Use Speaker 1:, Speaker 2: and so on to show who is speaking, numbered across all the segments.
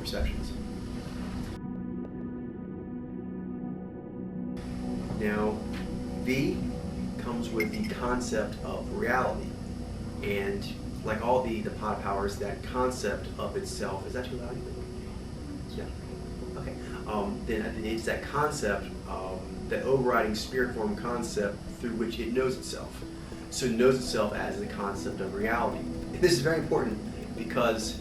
Speaker 1: perceptions. Now, V comes with the concept of reality, and like all the pod powers, that concept of itself, is that too loud? Yeah. Okay. Then it's that concept, that overriding spirit form concept through which it knows itself. So it knows itself as the concept of reality. And this is very important because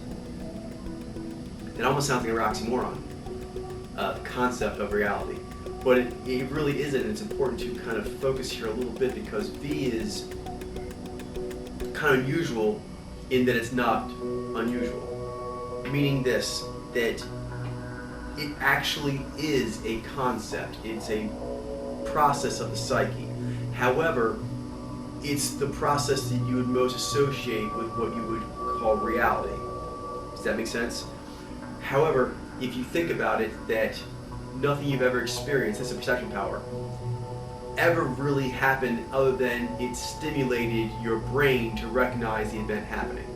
Speaker 1: it almost sounds like an oxymoron, the concept of reality. But it really isn't. It's important to kind of focus here a little bit because V is kind of unusual in that it's not unusual. Meaning this, that it actually is a concept. It's a process of the psyche. However, it's the process that you would most associate with what you would call reality. Does that make sense? However, if you think about it, that nothing you've ever experienced, that's a perception power, ever really happened other than it stimulated your brain to recognize the event happening.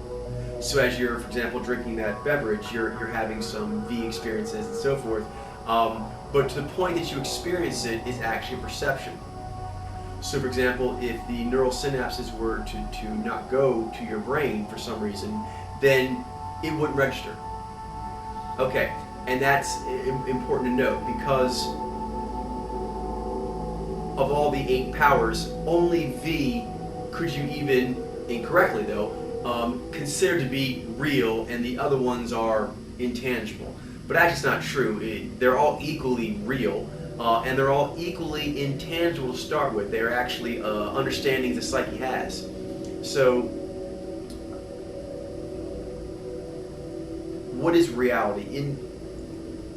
Speaker 1: So as you're, for example, drinking that beverage, you're having some V experiences and so forth, but to the point that you experience it is actually perception. So for example, if the neural synapses were to not go to your brain for some reason, then it wouldn't register. Okay, and that's important to note because of all the 8 powers, only V could you even, incorrectly though, consider to be real, and the other ones are intangible. But actually it's not true. They're all equally real, and they're all equally intangible to start with. They're actually understandings the psyche has. So, what is reality? In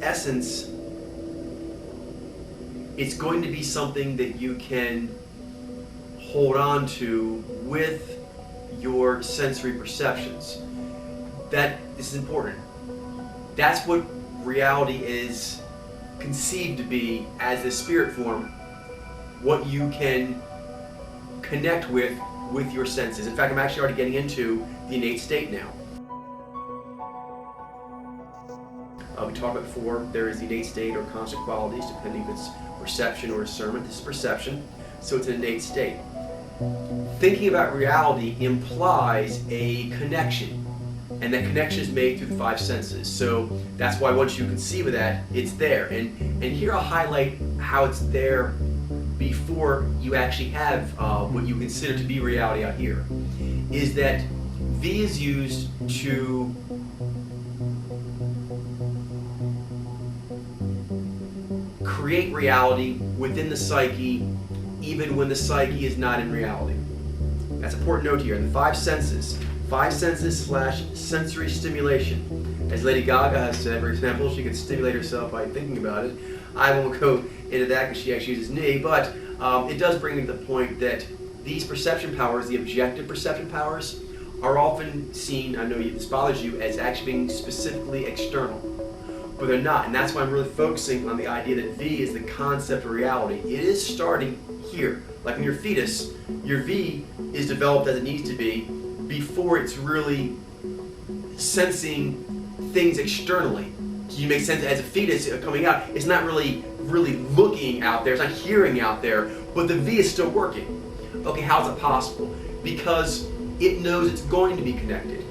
Speaker 1: essence, it's going to be something that you can hold on to with your sensory perceptions. That is important. That's what reality is conceived to be as a spirit form, what you can connect with your senses. In fact, I'm actually already getting into the innate state now. We talked about before, there is the innate state or constant qualities, depending if it's perception or discernment. This is perception, so it's an innate state. Thinking about reality implies a connection, and that connection is made through the 5 senses. So that's why once you conceive of that, it's there. And here I'll highlight how it's there before you actually have what you consider to be reality out here. Is that V is used to create reality within the psyche, even when the psyche is not in reality. That's an important note here. The 5 senses / sensory stimulation. As Lady Gaga has said, for example, she can stimulate herself by thinking about it. I won't go into that because she actually uses knee, but it does bring me to the point that these perception powers, the objective perception powers, are often seen, I know this bothers you, as actually being specifically external. But they're not, and that's why I'm really focusing on the idea that V is the concept of reality. It is starting here. Like in your fetus, your V is developed as it needs to be before it's really sensing things externally. You make sense as a fetus coming out, it's not really looking out there, it's not hearing out there, but the V is still working. Okay, how is it possible? Because it knows it's going to be connected.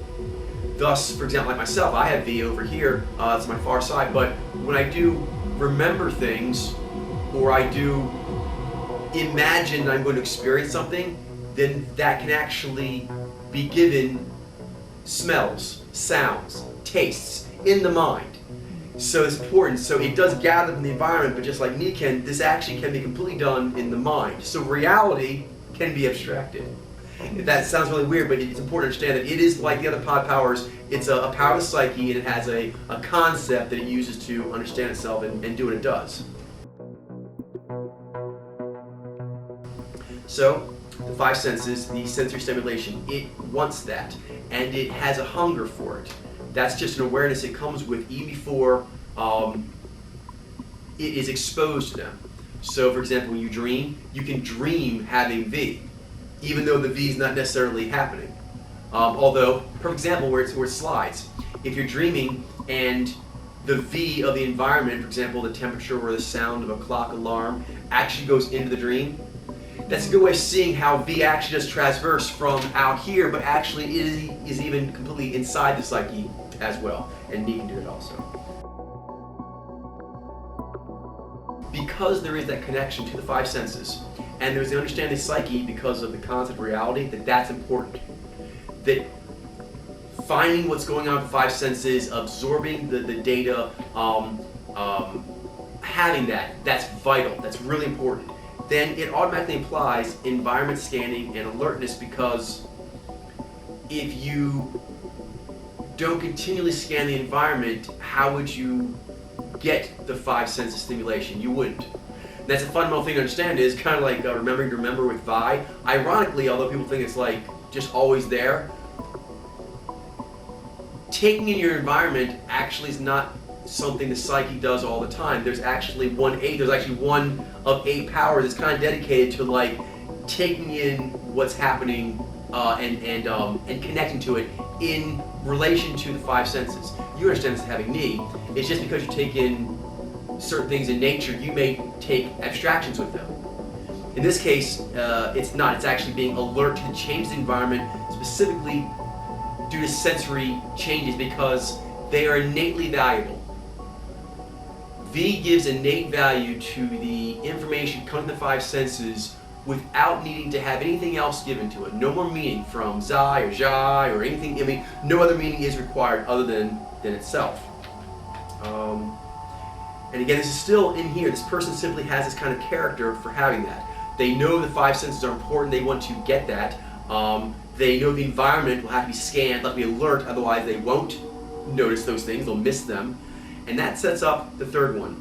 Speaker 1: Thus, for example, like myself, I have V over here, it's my far side, but when I do remember things, or I do imagine I'm going to experience something, then that can actually be given smells, sounds, tastes in the mind. So it's important. So it does gather from the environment, but just like me can, this actually can be completely done in the mind. So reality can be abstracted. That sounds really weird, but it's important to understand that it is like the other pod powers. It's a power of the psyche, and it has a concept that it uses to understand itself and do what it does. So, the 5 senses, the sensory stimulation, it wants that, and it has a hunger for it. That's just an awareness it comes with even before it is exposed to them. So, for example, when you dream, you can dream having V, even though the V is not necessarily happening. Although, perfect example where it slides. If you're dreaming and the V of the environment, for example, the temperature or the sound of a clock alarm, actually goes into the dream. That's a good way of seeing how V actually does transverse from out here, but actually is even completely inside the psyche as well, and D can do it also. Because there is that connection to the five senses, and there's the understanding of the psyche because of the concept of reality, that's important. That finding what's going on with the five senses, absorbing the data, having that's vital, that's really important. Then it automatically implies environment scanning and alertness, because if you don't continually scan the environment, how would you get the five senses stimulation? You wouldn't. And that's a fundamental thing to understand, is kind of like remembering to remember with Vyy. Ironically, although people think it's like just always there, taking in your environment actually is not something the psyche does all the time. There's actually one of 8 powers that's kind of dedicated to like taking in what's happening and connecting to it in relation to the five senses. You understand this having knee. It's just because you take in certain things in nature, you may take abstractions with them. In this case, it's not. It's actually being alert to the changes in the environment, specifically due to sensory changes, because they are innately valuable. V gives innate value to the information coming from the five senses without needing to have anything else given to it. No more meaning from Zai or Jai or anything. I mean, no other meaning is required other than itself. And again, this is still in here. This person simply has this kind of character for having that. They know the five senses are important. They want to get that. They know the environment will have to be scanned, have to be alert, otherwise they won't notice those things, they'll miss them. And that sets up the third one.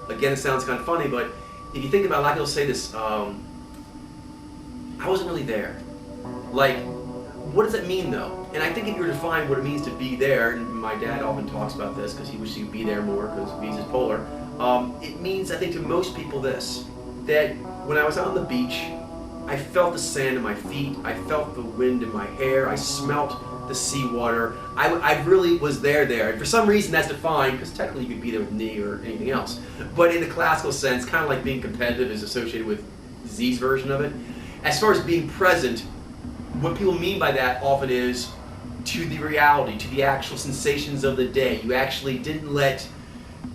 Speaker 1: Again, it sounds kind of funny, but if you think about it, like I'll say this, I wasn't really there. Like, what does that mean though? And I think if you were to define what it means to be there, and my dad often talks about this because he wishes he'd be there more because V's is polar, it means, I think, to most people this, that when I was out on the beach, I felt the sand in my feet, I felt the wind in my hair, I smelt the seawater. I really was there. And for some reason that's defined, because technically you could be there with knee or anything else. But in the classical sense, kind of like being competitive is associated with Z's version of it. As far as being present, what people mean by that often is to the reality, to the actual sensations of the day. You actually didn't let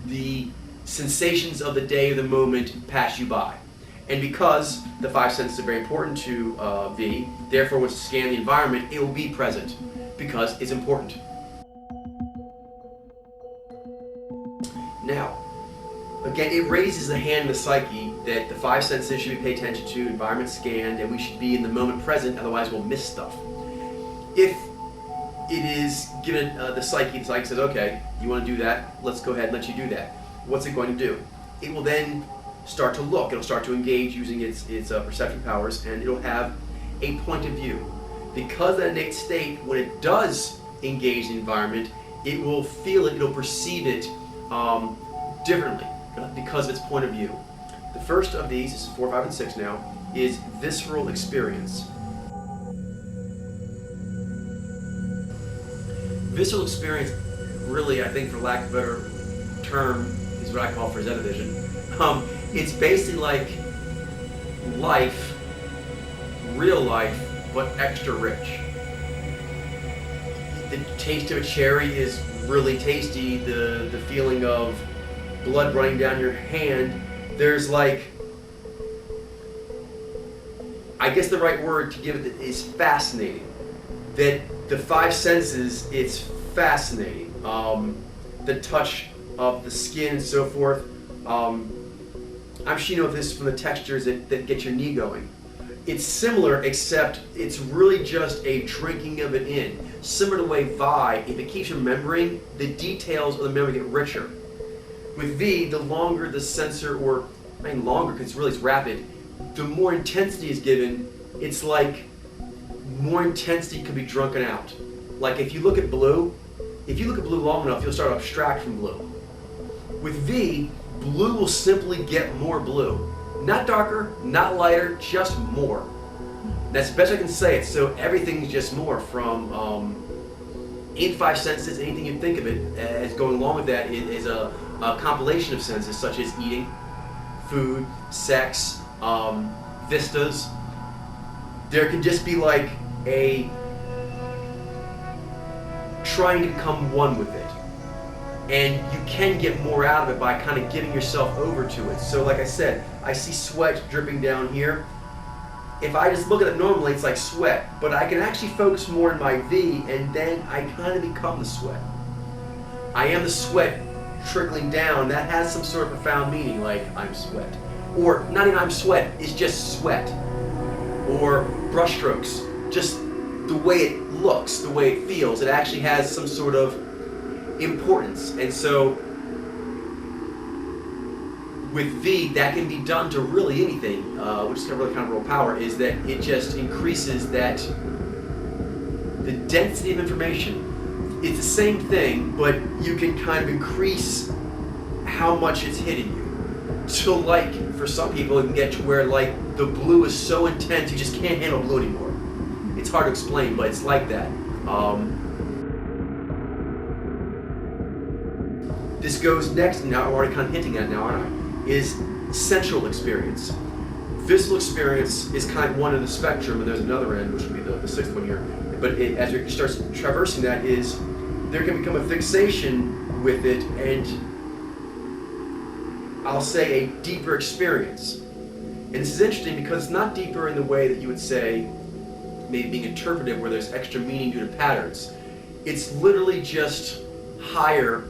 Speaker 1: the sensations of the day or the moment pass you by. And because the five senses are very important to V, therefore when you scan the environment, it will be present because it's important. Now, again, it raises the hand in the psyche that the five senses should be paid attention to, environment scanned, and we should be in the moment present, otherwise we'll miss stuff. If it is given the psyche says, okay, you want to do that, let's go ahead and let you do that. What's it going to do? It will then start to look, it'll start to engage using its perception powers, and it'll have a point of view. Because of that innate state, when it does engage the environment, it will feel it, it'll perceive it differently because of its point of view. The first of these, this is 4, 5, and 6 now, is visceral experience. Visceral experience, really, I think for lack of a better term, is what I call Frazetta vision. It's basically like life, real life, but extra rich. The taste of a cherry is really tasty. The feeling of blood running down your hand, there's like, I guess the right word to give it is fascinating. That the five senses, it's fascinating. The touch of the skin and so forth. I'm sure you know this from the textures that get your knee going. It's similar, except it's really just a drinking of it in. Similar to the way Vyy, if it keeps remembering, the details of the memory get richer. With V, the longer the sensor, or I mean longer because it's rapid, the more intensity is given. It's like more intensity could be drunken out. Like if you look at blue long enough, you'll start to abstract from blue. With V, blue will simply get more blue. Not darker, not lighter, just more. That's the best I can say it. So everything's just more, from In five senses, anything you think of it as going along with that is a compilation of senses such as eating, food, sex, vistas. There can just be like a trying to become one with it. And you can get more out of it by kind of giving yourself over to it. So like I said, I see sweat dripping down here. If I just look at it normally, it's like sweat, but I can actually focus more on my V, and then I kind of become the sweat. I am the sweat trickling down. That has some sort of profound meaning, like I'm sweat. Or not even I'm sweat, it's just sweat. Or brushstrokes, just the way it looks, the way it feels. It actually has some sort of importance. And so with V, that can be done to really anything, which is really kind of real power, is that it just increases that the density of information. It's the same thing, but you can kind of increase how much it's hitting you. So like, for some people, it can get to where like the blue is so intense you just can't handle blue anymore. It's hard to explain, but it's like that. This goes next, and now I'm already kind of hinting at it now, aren't I? Is sensual experience. Visceral experience is kind of one in the spectrum, and there's another end, which would be the sixth one here. But as it starts traversing that, is there can become a fixation with it, and I'll say a deeper experience. And this is interesting because it's not deeper in the way that you would say, maybe being interpretive, where there's extra meaning due to patterns. It's literally just higher,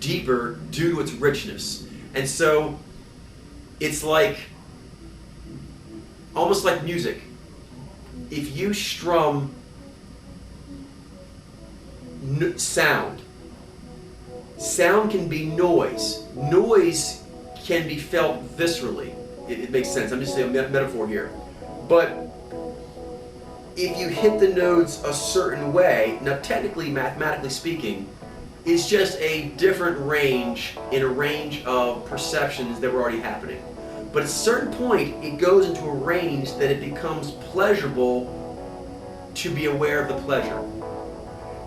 Speaker 1: deeper due to its richness. And so it's like almost like music. If you strum sound can be noise. Noise can be felt viscerally. It makes sense. I'm just saying a metaphor here. But if you hit the notes a certain way, now technically, mathematically speaking, it's just a different range in a range of perceptions that were already happening. But at a certain point, it goes into a range that it becomes pleasurable to be aware of the pleasure.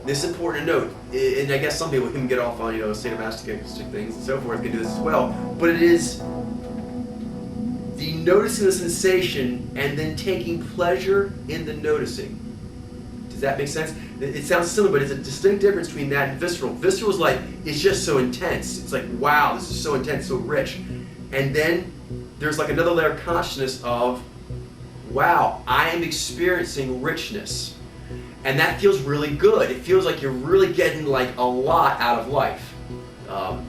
Speaker 1: This is important to note, and I guess some people can get off on, sadomasochistic things and so forth, can do this as well, but it is the noticing the sensation and then taking pleasure in the noticing. Does that make sense? It sounds similar, but it's a distinct difference between that and visceral. Visceral is like, it's just so intense. It's like, wow, this is so intense, so rich. And then there's like another layer of consciousness of, wow, I am experiencing richness. And that feels really good. It feels like you're really getting like a lot out of life. And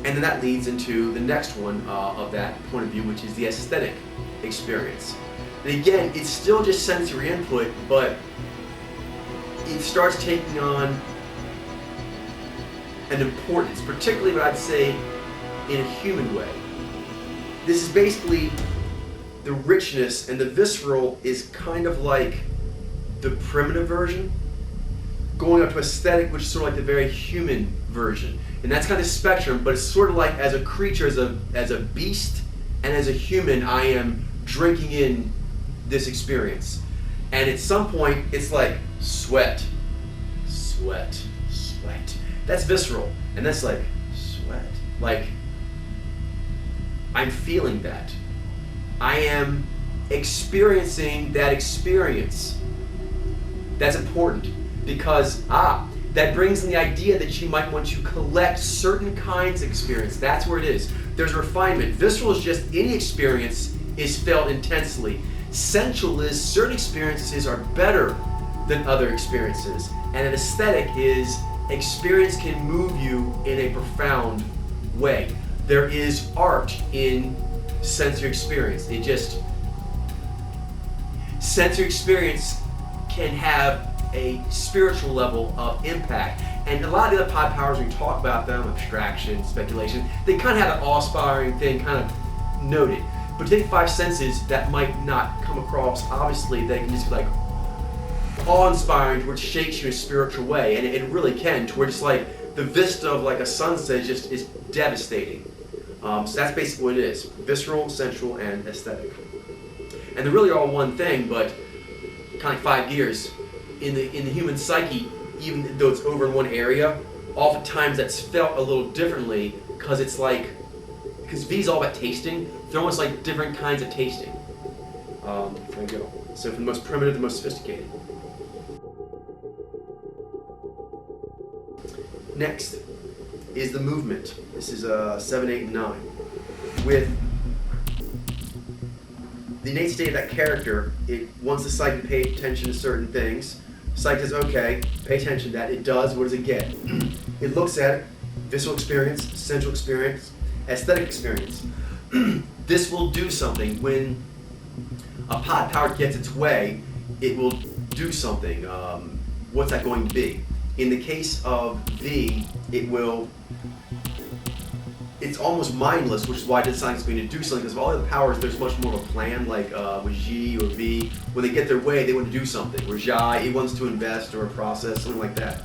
Speaker 1: then that leads into the next one of that point of view, which is the aesthetic experience. And again, it's still just sensory input, but it starts taking on an importance, particularly what I'd say in a human way. This is basically the richness, and the visceral is kind of like the primitive version, going up to aesthetic, which is sort of like the very human version. And that's kind of the spectrum, but it's sort of like as a creature, as a beast, and as a human, I am drinking in this experience. And at some point, it's like sweat, sweat, sweat. That's visceral. And that's like sweat. Like, I'm feeling that. I am experiencing that experience. That's important because, that brings in the idea that you might want to collect certain kinds of experience. That's where it is. There's refinement. Visceral is just any experience is felt intensely. Sensual is certain experiences are better than other experiences. And an aesthetic is experience can move you in a profound way. There is art in sensory experience. Sensory experience can have a spiritual level of impact. And a lot of the other pod powers, we talk about them, abstraction, speculation, they kind of have an awe-inspiring thing kind of noted. But take five senses, that might not come across, obviously, they can just be like awe-inspiring to where it shakes you in a spiritual way. And it really can, to where it's like the vista of like a sunset just is devastating. So that's basically what it is: visceral, sensual, and aesthetic. And they're really all one thing, but kind of like 5 gears. In the human psyche, even though it's over in one area, oftentimes that's felt a little differently because because V is all about tasting. They're almost like different kinds of tasting. There you go. So from the most primitive to the most sophisticated. Next is the movement. This is 7, 8, and 9. With the innate state of that character, it wants the psyche to pay attention to certain things. Psyche says, okay, pay attention to that. It does. What does it get? It looks at it, visceral experience, sensual experience, aesthetic experience. This will do something. When a pod power gets its way, it will do something. What's that going to be? In the case of V, it's almost mindless, which is why this sign is going to do something, because of all the powers, there's much more of a plan, like with G or V. When they get their way, they want to do something. Where Vyy, it wants to invest or process, something like that.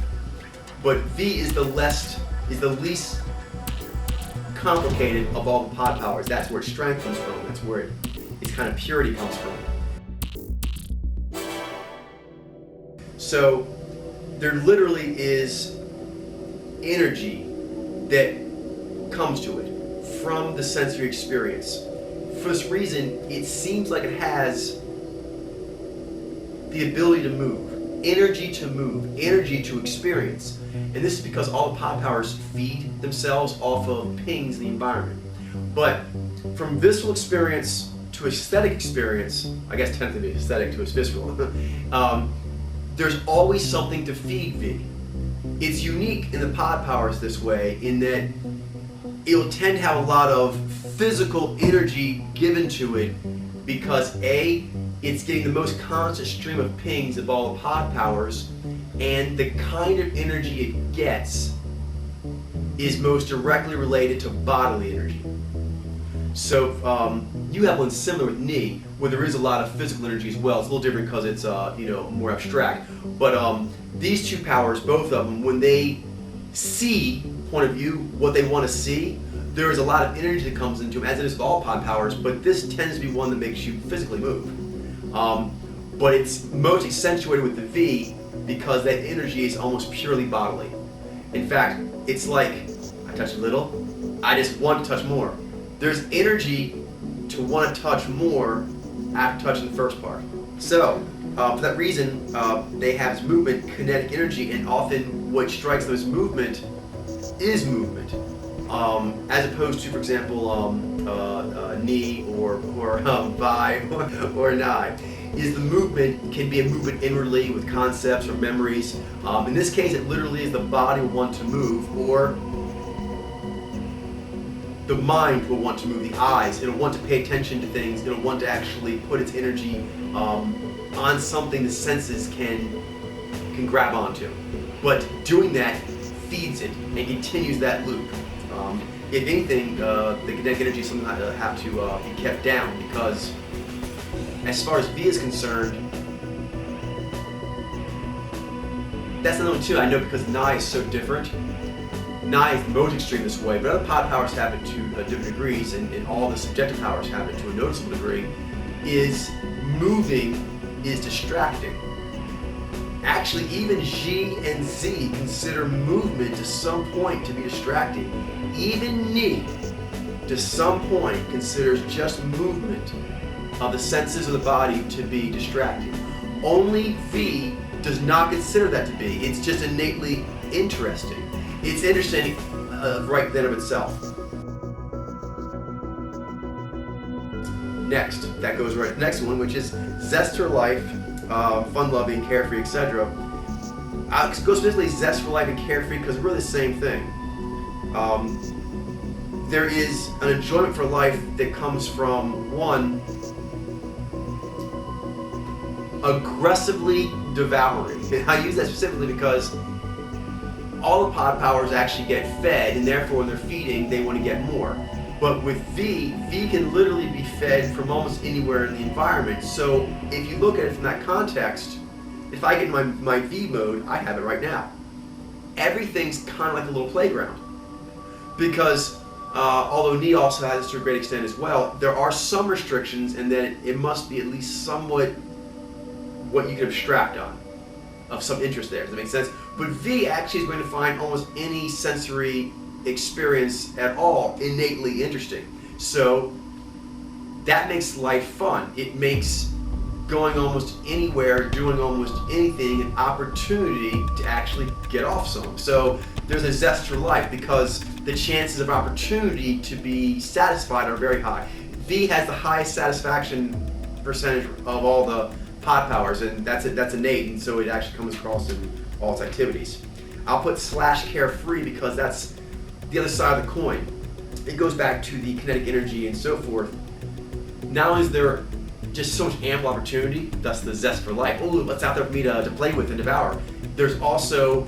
Speaker 1: But V is the least complicated of all the pod powers. That's where its strength comes from. That's where its kind of purity comes from. So there literally is energy that comes to it from the sensory experience. For this reason, it seems like it has the ability to move, energy to experience. And this is because all the pod powers feed themselves off of pings in the environment. But from visceral experience to aesthetic experience, I guess technically aesthetic to its visceral, there's always something to feed V. It's unique in the pod powers this way, in that it will tend to have a lot of physical energy given to it because A, it's getting the most constant stream of pings of all the pod powers, and the kind of energy it gets is most directly related to bodily energy. So you have one similar with Ni, where there is a lot of physical energy as well. It's a little different because it's more abstract. But these two powers, both of them, when they see point of view what they want to see, there is a lot of energy that comes into them, as it is with all pod powers. But this tends to be one that makes you physically move. But it's most accentuated with the V because that energy is almost purely bodily. In fact, it's like I touch a little, I just want to touch more. There's energy to want to touch more after touching the first part. So, for that reason, they have this movement, kinetic energy, and often what strikes them as movement is movement. As opposed to, for example, Ni or Vyy or Nai. Is the movement can be a movement inwardly with concepts or memories. In this case, it literally is the body will want to move, or the mind will want to move, the eyes. It'll want to pay attention to things. It'll want to actually put its energy on something the senses can grab onto. But doing that feeds it and continues that loop. If anything, the kinetic energy is something that have to be kept down, because as far as V is concerned, that's another one too. I know because Nai is so different. Nai is the most extreme this way, but other pod powers have it to different degrees, and all the subjective powers have it to a noticeable degree. Is moving is distracting. Actually, even G and Z consider movement to some point to be distracting. Even Ni, to some point, considers just movement of the senses of the body to be distracting. Only V does not consider that to be. It's just innately interesting. It's interesting right then of itself. Next, that goes right to the next one, which is zest for life, fun-loving, carefree, etc. I'll go specifically zest for life and carefree because we're really the same thing. There is an enjoyment for life that comes from, one, aggressively devouring. And I use that specifically because all the pod powers actually get fed, and therefore when they're feeding, they want to get more. But with V can literally be fed from almost anywhere in the environment. So if you look at it from that context, if I get my V mode, I have it right now. Everything's kind of like a little playground. Because although Ni also has this to a great extent as well, there are some restrictions, and then it must be at least somewhat what you can abstract on, of some interest there. Does that make sense? But Vyy actually is going to find almost any sensory experience at all innately interesting. So that makes life fun. It makes going almost anywhere, doing almost anything, an opportunity to actually get off some. So there's a zest for life because the chances of opportunity to be satisfied are very high. Vyy has the highest satisfaction percentage of all the pod powers, and that's innate, and so it actually comes across in all its activities. I'll put /carefree because that's the other side of the coin. It goes back to the kinetic energy and so forth. Not only is there just so much ample opportunity, thus the zest for life, oh, what's out there for me to play with and devour, there's also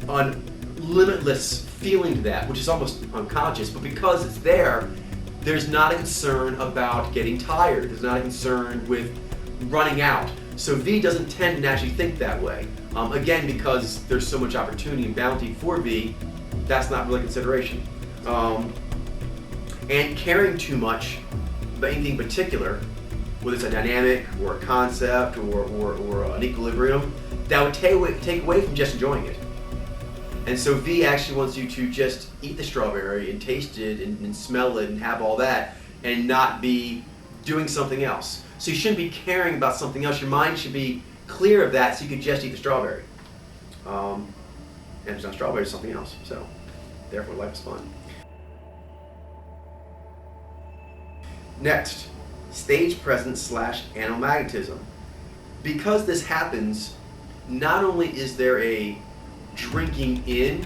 Speaker 1: a limitless feeling to that, which is almost unconscious, but because it's there, there's not a concern about getting tired, there's not a concern with running out. So Vyy doesn't tend to naturally think that way. Again, because there's so much opportunity and bounty for Vyy, that's not really a consideration. And caring too much about anything particular, whether it's a dynamic or a concept or an equilibrium, that would take away from just enjoying it. And so Vyy actually wants you to just eat the strawberry and taste it and smell it and have all that and not be doing something else. So you shouldn't be caring about something else. Your mind should be clear of that so you can just eat the strawberry. And if it's not strawberry, it's something else. So therefore life is fun. Next, stage presence / anomagnetism. Because this happens, not only is there a drinking in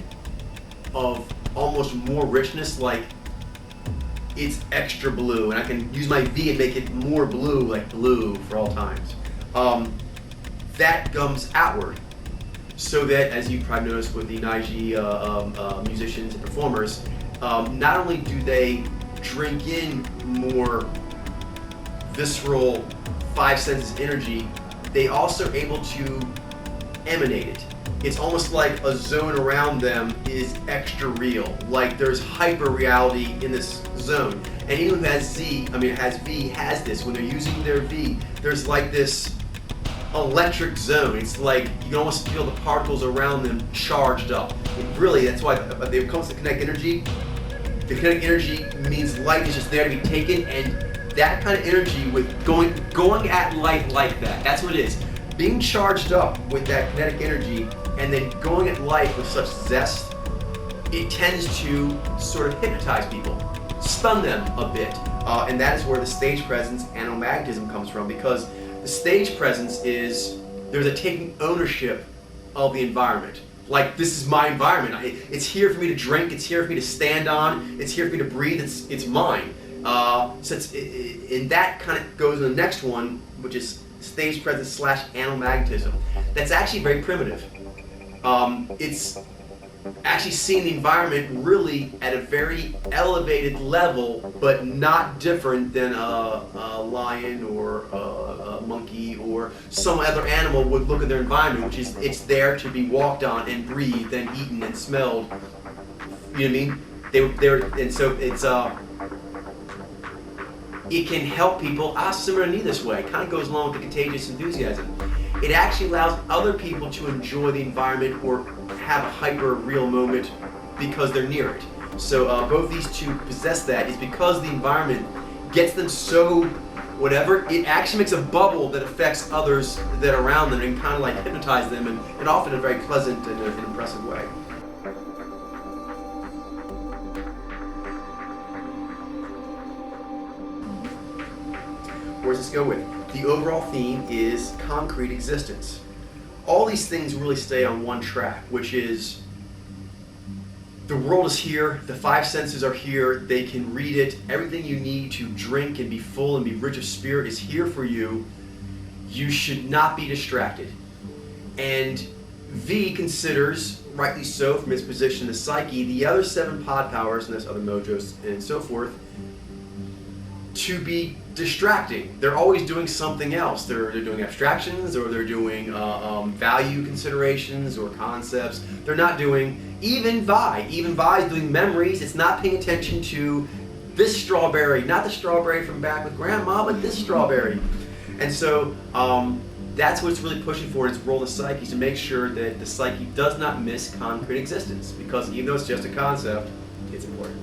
Speaker 1: of almost more richness, like it's extra blue, and I can use my Vyy and make it more blue, like blue for all times. That comes outward, so that, as you probably noticed with the Naiji musicians and performers, not only do they drink in more visceral five senses energy, they also are able to emanate it. It's almost like a zone around them is extra real, like there's hyper reality in this zone. And anyone who has Vyy has this. When they're using their Vyy, there's like this electric zone. It's like you can almost feel the particles around them charged up. And really, that's why when it comes to kinetic energy, the kinetic energy means light is just there to be taken, and that kind of energy with going at light like that, that's what it is. Being charged up with that kinetic energy and then going at life with such zest, it tends to sort of hypnotize people, stun them a bit. And that is where the stage presence anomagnetism comes from, because the stage presence is, there's a taking ownership of the environment. Like, this is my environment. It's here for me to drink, it's here for me to stand on, it's here for me to breathe, it's mine. And that kind of goes to the next one, which is stage presence / anomagnetism. That's actually very primitive. It's actually seeing the environment really at a very elevated level, but not different than a lion or a monkey or some other animal would look at their environment, which is it's there to be walked on and breathed and eaten and smelled. You know what I mean? And so it's it can help people. Similar to me this way. It kind of goes along with the contagious enthusiasm. It actually allows other people to enjoy the environment or have a hyper real moment because they're near it. So both these two possess that. Is because the environment gets them so whatever, it actually makes a bubble that affects others that are around them and kind of like hypnotize them, and often in a very pleasant and impressive way. Where does this go with? The overall theme is concrete existence. All these things really stay on one track, which is the world is here, the five senses are here, they can read it, everything you need to drink and be full and be rich of spirit is here for you. You should not be distracted. And Vyy considers, rightly so from his position in the psyche, the other 7 pod powers, and there's other mojos and so forth, to be distracting. They're always doing something else. They're doing abstractions, or they're doing value considerations or concepts. They're not doing, even Vyy. Even Vyy is doing memories. It's not paying attention to this strawberry, not the strawberry from back with grandma, but this strawberry. And so that's what it's really pushing for, its role in the psyche, is to make sure that the psyche does not miss concrete existence, because even though it's just a concept, it's important.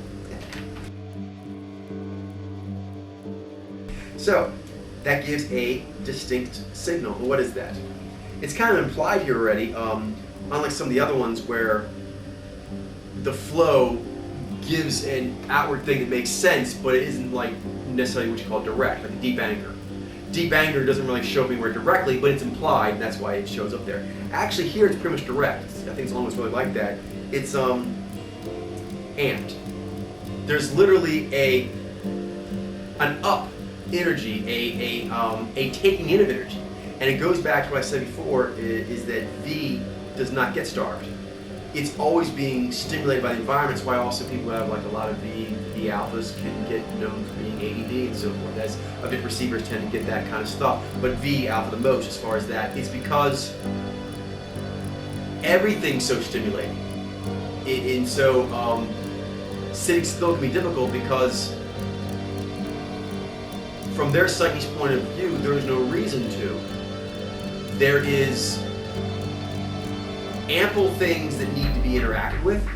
Speaker 1: So that gives a distinct signal. What is that? It's kind of implied here already, unlike some of the other ones where the flow gives an outward thing that makes sense, but it isn't like necessarily what you call direct, like a deep anger. Deep anger doesn't really show up anywhere directly, but it's implied, and that's why it shows up there. Actually, here it's pretty much direct. I think it's almost really like that. It's amped. There's literally an up energy, a taking in of energy, and it goes back to what I said before: is that V does not get starved. It's always being stimulated by the environment. That's why also people who have like a lot of V alphas can get known for being ADD and so forth. As object receivers tend to get that kind of stuff, but V alpha the most as far as that. It's because everything's so stimulating, and so sitting still can be difficult because from their psyche's point of view, there is no reason to. There is ample things that need to be interacted with,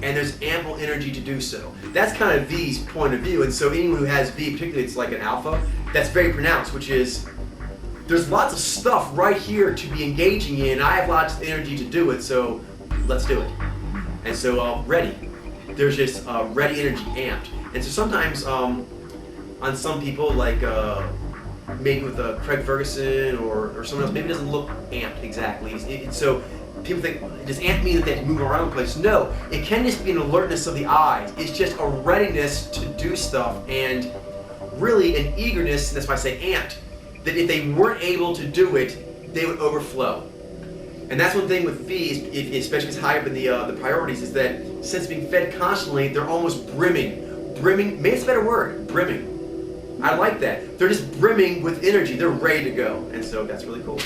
Speaker 1: and there's ample energy to do so. That's kind of V's point of view, and so anyone who has V, particularly it's like an alpha, that's very pronounced, which is there's lots of stuff right here to be engaging in. I have lots of energy to do it, so let's do it. And so ready. There's just ready energy, amped. And so sometimes on some people, like maybe with Craig Ferguson or someone else, maybe it doesn't look amped exactly. So people think, does amped mean that they move around the place? No, it can just be an alertness of the eyes. It's just a readiness to do stuff, and really an eagerness, and that's why I say amped, that if they weren't able to do it, they would overflow. And that's one thing with V, especially if it's high up in the priorities, is that since being fed constantly, they're almost brimming. Brimming, maybe it's a better word, brimming. I like that. They're just brimming with energy. They're ready to go. And so that's really cool.